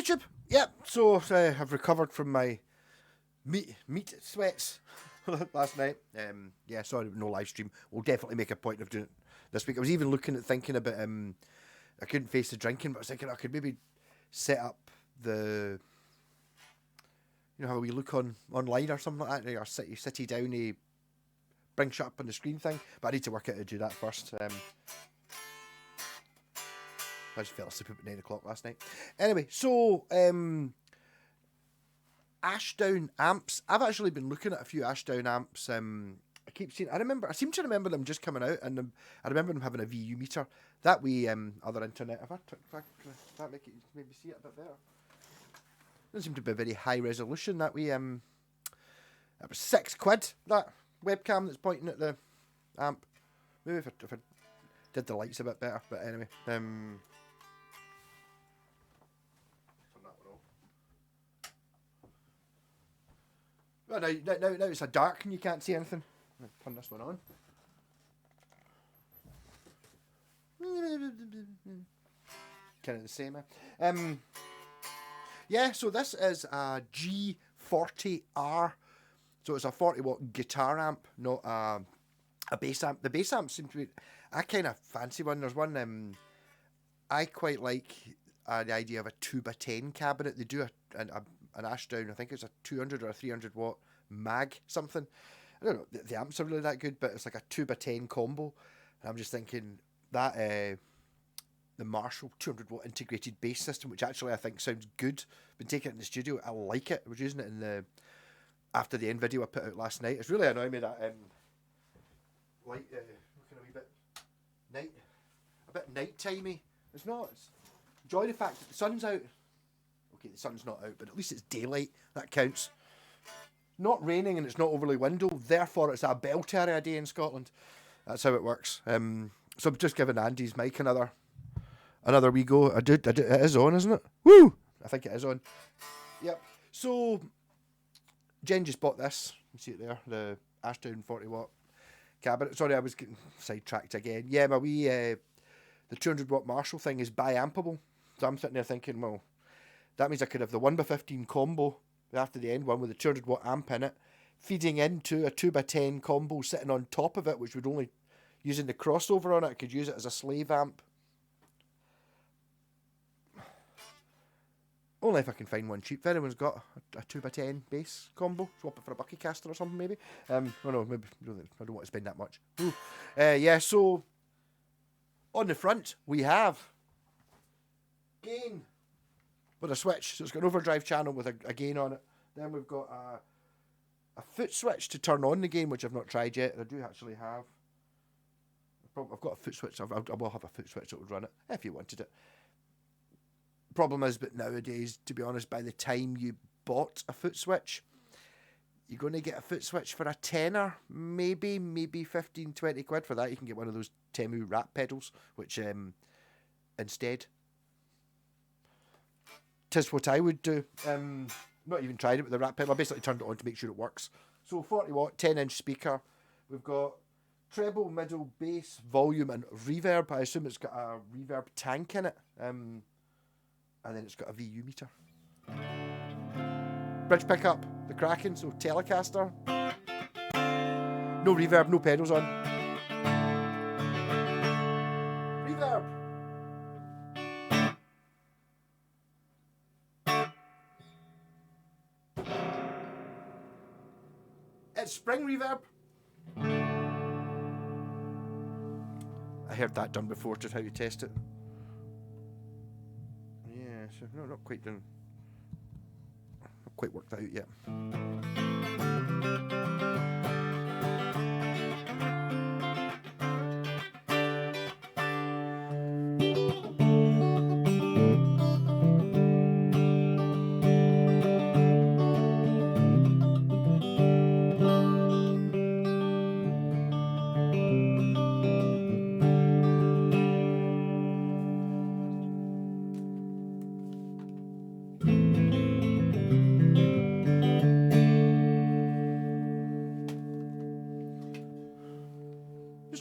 YouTube. Yep. So I've recovered from my meat sweats last night. Yeah, sorry, no live stream. We'll definitely make a point of doing it this week. I was even thinking about I couldn't face the drinking, but I was thinking I could maybe set up the, you know how we look online or something like that. Or you sit down, bring shit up on the screen thing. But I need to work out how to do that first. I just fell asleep at 9 o'clock last night. Anyway, so Ashdown amps. I've actually been looking at a few Ashdown amps. I seem to remember them just coming out, and I remember them having a VU meter. That way, other internet. If that make it maybe see it a bit better. Doesn't seem to be very high resolution. That way, that was £6. That webcam that's pointing at the amp. Maybe if I did the lights a bit better. But anyway, turn that one off. Well, now it's a dark and you can't see anything. I'll turn this one on. Kind of the same. Yeah, so this is a G40R. So it's a 40-watt guitar amp, not a bass amp. The bass amp seems to be... I kind of fancy one. There's one... I quite like the idea of a 2x10 cabinet. They do an Ashdown, I think it's a 200 or a 300 watt mag something. I don't know, the amps are really that good, but it's like a 2x10 combo. And I'm just thinking that... the Marshall 200 watt integrated bass system, which actually I think sounds good. Been taking it in the studio. I like it. I was using it in the after the end video I put out last night. It's really annoying me that light looking a bit night-timey. It's not. It's enjoy the fact that the sun's out. Okay, the sun's not out, but at least it's daylight. That counts. Not raining and it's not overly windy. Therefore, it's a belter a day in Scotland. That's how it works. So I'm just giving Andy's mic another wee go. I did. It is on, isn't it? Woo! I think it is on. Yep. So, Jen just bought this. You see it there, the Ashdown 40 watt cabinet. Sorry, I was getting sidetracked again. Yeah, my wee, the 200 watt Marshall thing is bi-ampable. So I'm sitting there thinking, well, that means I could have the 1x15 combo after the end one with the 200 watt amp in it, feeding into a 2x10 combo sitting on top of it, which would only, using the crossover on it, I could use it as a slave amp. Only if I can find one cheap. If anyone's got a 2x10 bass combo, swap it for a Buckycaster or something maybe. Oh no, maybe I don't want to spend that much. Yeah, so on the front we have gain with a switch. So it's got an overdrive channel with a gain on it. Then we've got a foot switch to turn on the gain, which I've not tried yet. I do actually have. I've got a foot switch. I will have a foot switch that would run it if you wanted it. Problem is, but nowadays, to be honest, by the time you bought a foot switch, you're going to get a foot switch for a tenner, maybe 15, 20 quid. For that, you can get one of those Temu rat pedals, which instead, 'tis what I would do. Not even tried it with the rat pedal. I basically turned it on to make sure it works. So 40 watt, 10-inch speaker. We've got treble, middle, bass, volume, and reverb. I assume it's got a reverb tank in it. And then it's got a VU meter. Bridge pickup, the Kraken, so Telecaster. No reverb, no pedals on. Reverb. It's spring reverb. I heard that done before, just how you test it. So no, not quite done. Not quite worked out yet.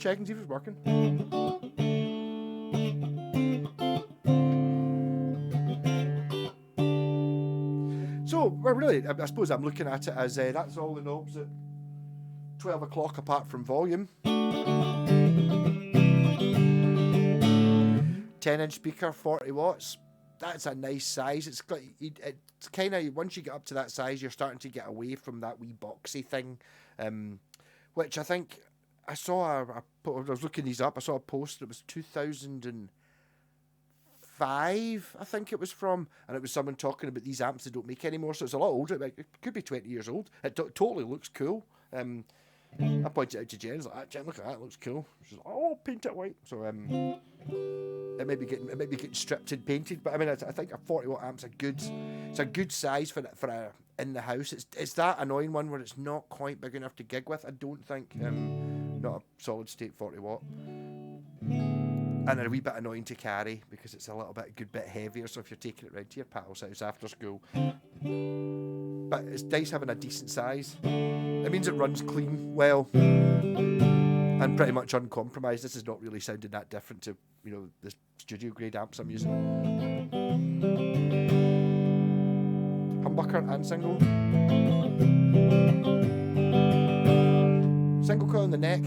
Check and see if it's working. well, really, I suppose I'm looking at it as that's all the knobs at 12 o'clock apart from volume. 10-inch speaker, 40 watts. That's a nice size. It's kind of, once you get up to that size, you're starting to get away from that wee boxy thing, which I think I saw. I was looking these up. I saw a post. It was 2005, I think it was from, and it was someone talking about these amps they don't make anymore. So it's a lot older. It could be 20 years old. It totally looks cool. I pointed it out to Jen. I was like, Jen, look at that. It looks cool. She's like, oh, paint it white. So it may be getting stripped and painted, but I mean, I think a 40 watt amp's it's a good size for a in the house. It's that annoying one where it's not quite big enough to gig with. I don't think not a solid state 40 watt, and a wee bit annoying to carry because it's a good bit heavier. So if you're taking it round to your pal's house after school, but it's nice having a decent size. It means it runs clean well and pretty much uncompromised. This is not really sounding that different to the studio grade amps I'm using. Humbucker and single. Single coil in the neck.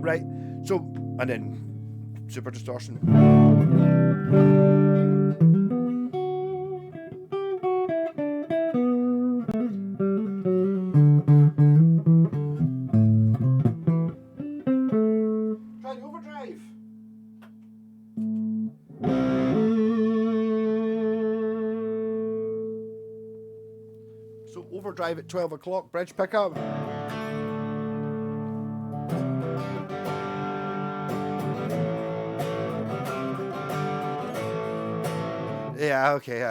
Right, so, and then super distortion. Try the overdrive. So overdrive at 12 o'clock, bridge pickup. Yeah, okay.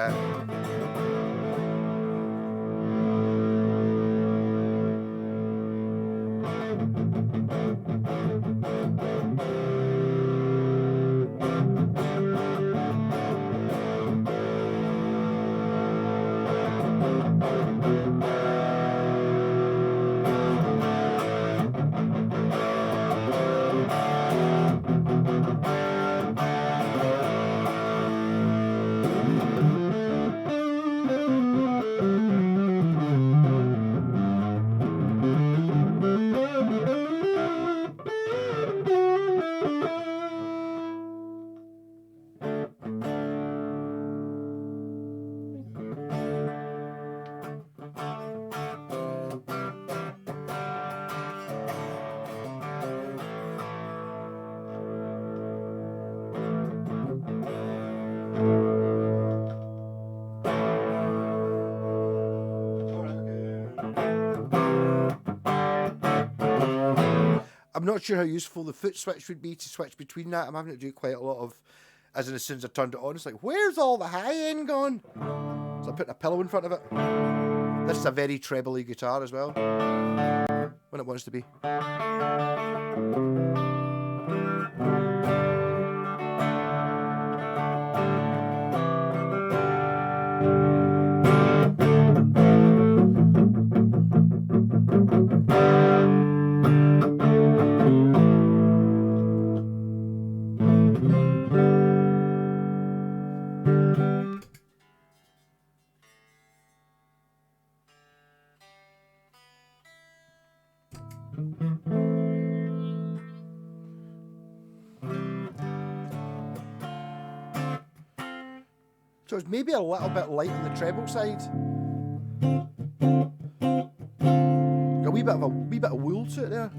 I'm not sure how useful the foot switch would be to switch between that. I'm having to do quite a lot of, as soon as I turned it on, it's like, where's all the high end gone? So I'm putting a pillow in front of it. This is a very trebly guitar as well, when it wants to be. So it's maybe a little bit light on the treble side. Got a wee bit of wool to it there.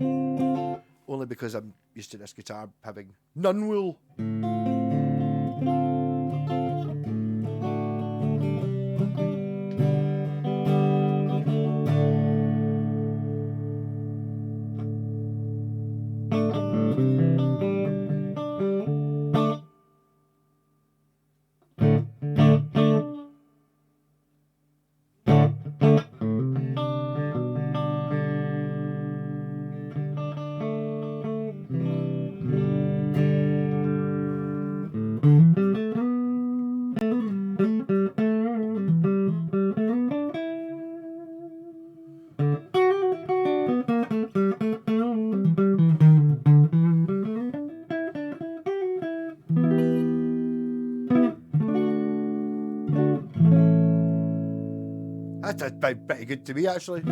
Only because I'm used to this guitar having none wool. That's pretty good to me, actually.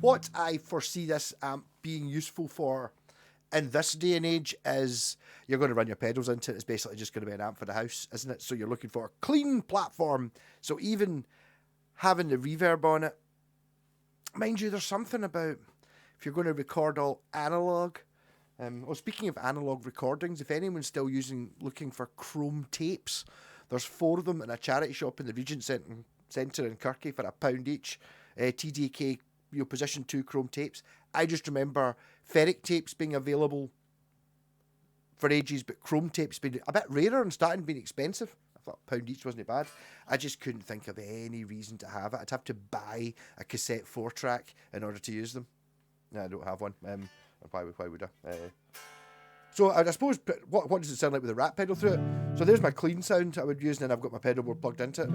What I foresee this amp being useful for in this day and age is you're going to run your pedals into it. It's basically just going to be an amp for the house, isn't it? So you're looking for a clean platform. So even having the reverb on it, mind you, there's something about if you're going to record all analog. Speaking of analog recordings, if anyone's still looking for chrome tapes, there's 4 of them in a charity shop in the Regent Centre in Kirky for £1 each. TDK, position 2 chrome tapes. I just remember ferric tapes being available for ages, but chrome tapes being a bit rarer and starting being expensive. I thought £1 each wasn't bad. I just couldn't think of any reason to have it. I'd have to buy a cassette 4-track in order to use them. No, I don't have one. Why would I? So I suppose, what does it sound like with a rat pedal through it? So there's my clean sound I would use, and then I've got my pedal board plugged into it.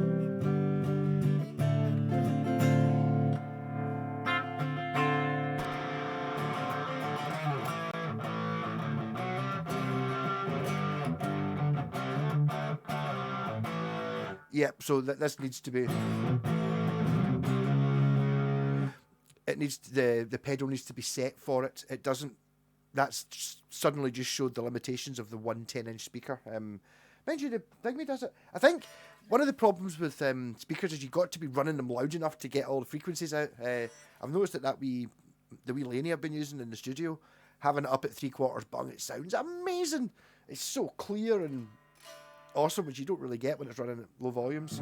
Yep, so this needs to be... The pedal needs to be set for it. It doesn't... That's suddenly just showed the limitations of the 110-inch speaker. Mind you, the Thingy does it. I think one of the problems with speakers is you've got to be running them loud enough to get all the frequencies out. I've noticed the wee Laney I've been using in the studio, having it up at 3/4 bung, it sounds amazing. It's so clear and awesome, which you don't really get when it's running at low volumes.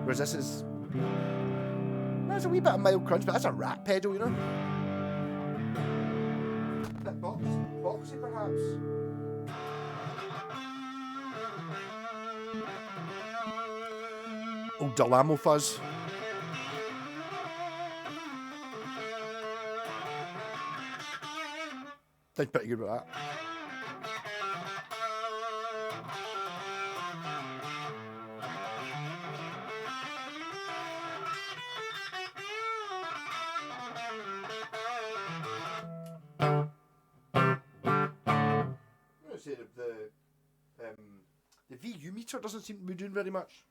Whereas this is... There's a wee bit of mild crunch, but that's a rat pedal, you know? A bit boxy, perhaps. Oh, Delamo fuzz. Sounds pretty good with that. The VU meter doesn't seem to be doing very much.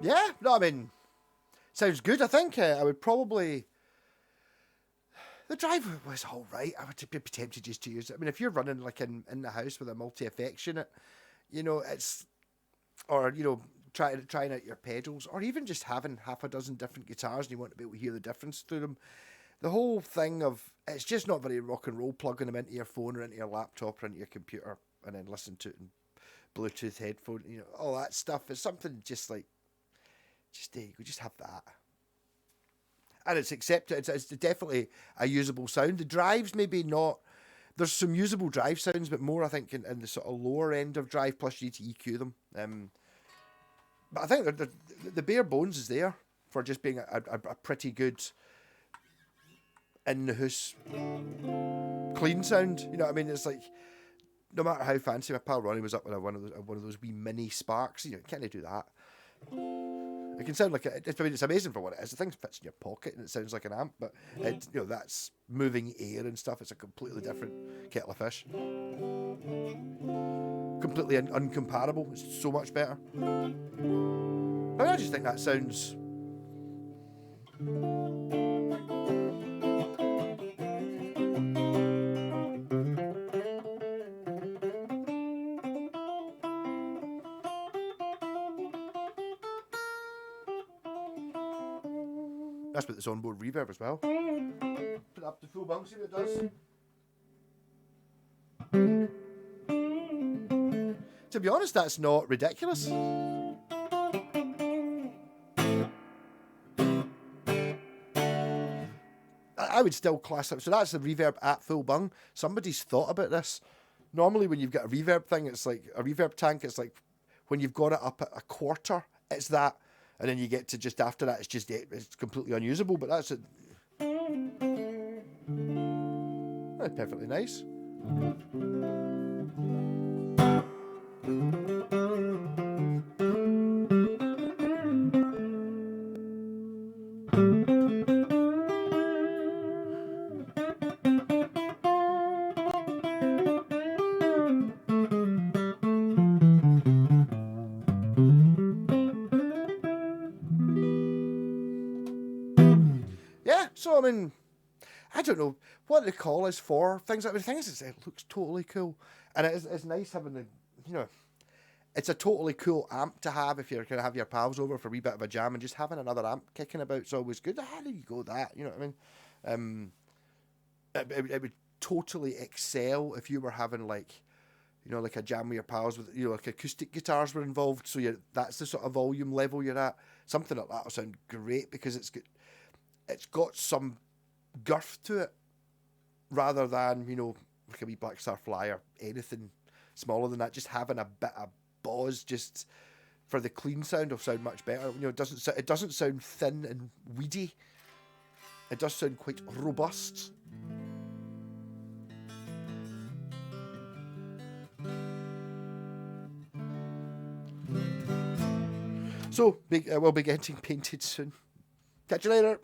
Yeah, no, I mean, sounds good. I think I would probably... The drive was all right. I would be tempted just to use it. I mean, if you're running like in the house with a multi-effects unit, you know, it's... Or, you know, trying out your pedals, or even just having half a dozen different guitars and you want to be able to hear the difference through them. The whole thing of... It's just not very rock and roll plugging them into your phone or into your laptop or into your computer and then listen to it in Bluetooth headphone, you know, all that stuff. It's something just like... Just have that. And it's accepted. It's definitely a usable sound. The drives maybe not. There's some usable drive sounds, but more I think in the sort of lower end of drive. Plus you need to EQ them. But I think the bare bones is there for just being a pretty good in the house clean sound. You know what I mean? It's like no matter how fancy, my pal Ronnie was up with one of those wee mini Sparks. You know, can't they do that? It can sound like it's amazing for what it is. The thing fits in your pocket and it sounds like an amp, but that's moving air and stuff. It's a completely different kettle of fish. Completely uncomparable. It's so much better. But I just think that sounds... That's with this onboard reverb as well. Put up the full bung, see what it does. To be honest, that's not ridiculous. I would still class it. So that's the reverb at full bung. Somebody's thought about this. Normally when you've got a reverb thing, it's like a reverb tank, it's like when you've got it up at a quarter, it's that. And then you get to just after that, it's completely unusable. But that's it. That's perfectly nice. Yeah, so I mean, I don't know what the call is for things like. The thing is, it looks totally cool, and it's nice having the, you know, it's a totally cool amp to have if you're gonna have your pals over for a wee bit of a jam, and just having another amp kicking about is always good. How do you go that? You know what I mean? It would totally excel if you were having like, you know, like a jam with your pals with, you know, like acoustic guitars were involved. So that's the sort of volume level you're at. Something like that will sound great because it's got some girth to it, rather than, you know, like a wee Black Star Fly or anything smaller than that. Just having a bit of buzz just for the clean sound will sound much better. You know, it doesn't sound thin and weedy. It does sound quite robust. So we'll be getting painted soon. Catch you later.